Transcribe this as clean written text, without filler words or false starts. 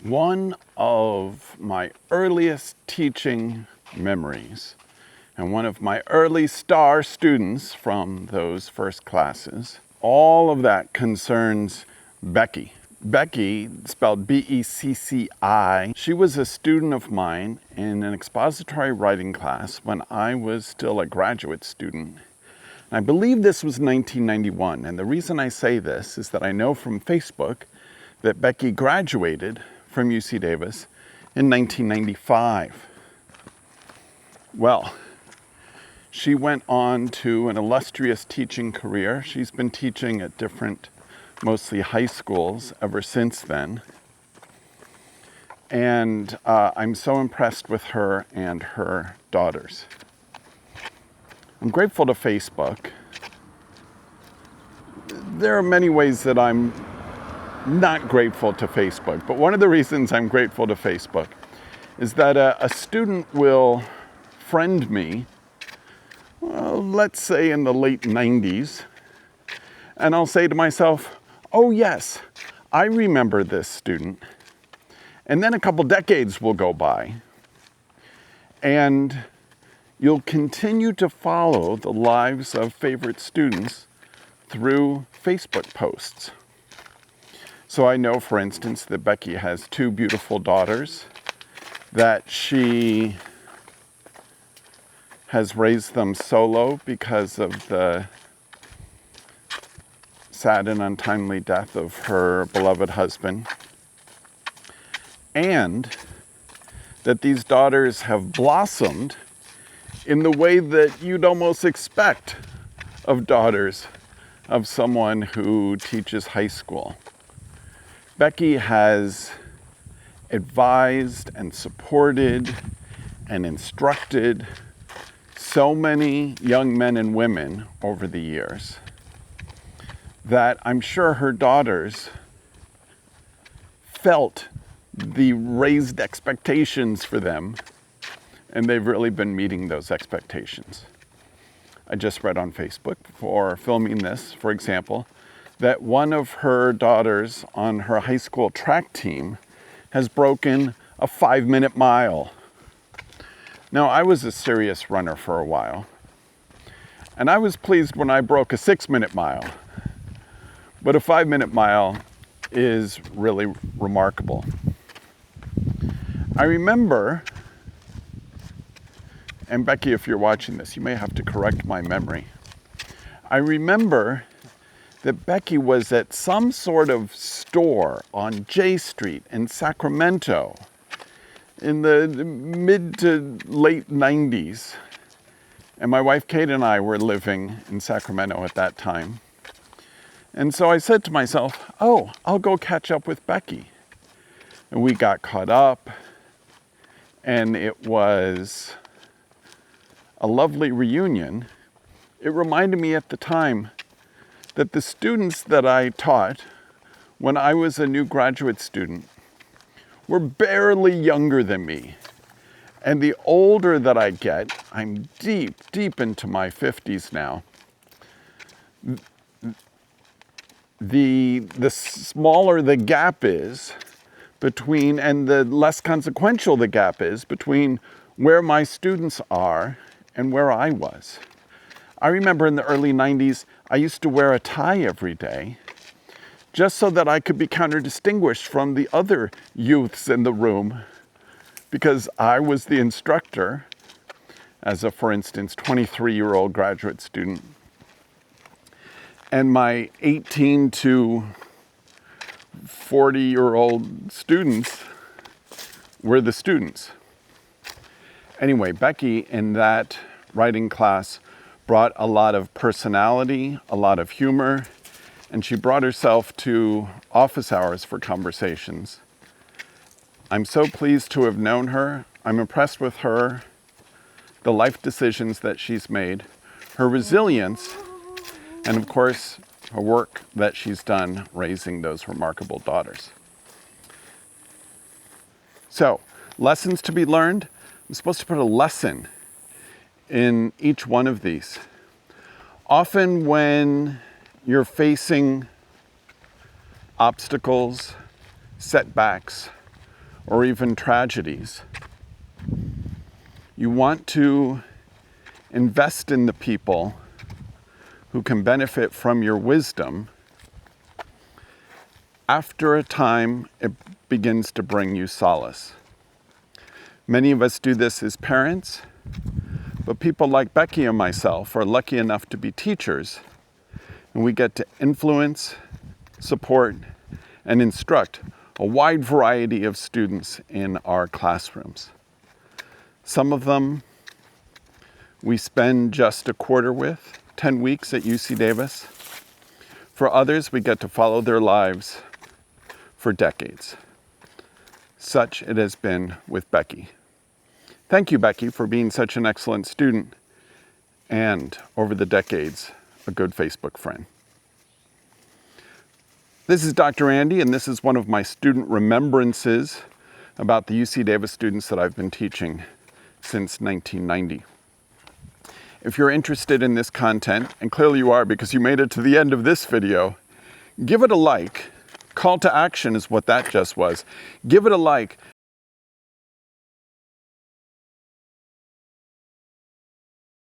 One of my earliest teaching memories and one of my early star students from those first classes, all of that concerns Becci. Becci, spelled B-E-C-C-I, she was a student of mine in an expository writing class when I was still a graduate student. And I believe this was 1991, and the reason I say this is that I know from Facebook that Becci graduated from UC Davis in 1995. Well, she went on to an illustrious teaching career. She's been teaching at different, mostly high schools ever since then. And I'm so impressed with her and her daughters. I'm grateful to Facebook. There are many ways that I'm not grateful to Facebook, but one of the reasons I'm grateful to Facebook is that a student will friend me, well, let's say in the late 90s, and I'll say to myself, oh yes, I remember this student. And then a couple decades will go by, and you'll continue to follow the lives of favorite students through Facebook posts. So I know, for instance, that Becci has two beautiful daughters, that she has raised them solo because of the sad and untimely death of her beloved husband, and that these daughters have blossomed in the way that you'd almost expect of daughters of someone who teaches high school. Becci has advised and supported and instructed so many young men and women over the years that I'm sure her daughters felt the raised expectations for them, and they've really been meeting those expectations. I just read on Facebook for filming this, for example, that one of her daughters on her high school track team has broken a 5-minute mile. Now, I was a serious runner for a while, and I was pleased when I broke a 6-minute mile. But a 5-minute mile is really remarkable. I remember, and Becci, if you're watching this, you may have to correct my memory. I remember that Becci was at some sort of store on J Street in Sacramento in the mid to late 90s. And my wife Kate and I were living in Sacramento at that time. And so I said to myself, oh, I'll go catch up with Becci. And we got caught up, and it was a lovely reunion. It reminded me at the time that the students that I taught when I was a new graduate student were barely younger than me. And the older that I get, I'm deep into my 50s now, the smaller the gap is between, and the less consequential the gap is between where my students are and where I was. I remember in the early 90s, I used to wear a tie every day just so that I could be counter-distinguished from the other youths in the room, because I was the instructor as a, for instance, 23-year-old graduate student. And my 18 to 40-year-old students were the students. Anyway, Becci in that writing class brought a lot of personality, a lot of humor, and she brought herself to office hours for conversations. I'm so pleased to have known her. I'm impressed with her, the life decisions that she's made, her resilience, and of course, her work that she's done raising those remarkable daughters. So, lessons to be learned. I'm supposed to put a lesson in each one of these. Often when you're facing obstacles, setbacks, or even tragedies. You want to invest in the people who can benefit from your wisdom. After a time, it begins to bring you solace. Many of us do this as parents, but people like Becci and myself are lucky enough to be teachers, and we get to influence, support, and instruct a wide variety of students in our classrooms. Some of them we spend just a quarter with, 10 weeks at UC Davis. For others, we get to follow their lives for decades. Such it has been with Becci. Thank you, Becci, for being such an excellent student and, over the decades, a good Facebook friend. This is Dr. Andy, and this is one of my student remembrances about the UC Davis students that I've been teaching since 1990. If you're interested in this content, and clearly you are because you made it to the end of this video, give it a like. Call to action is what that just was. Give it a like,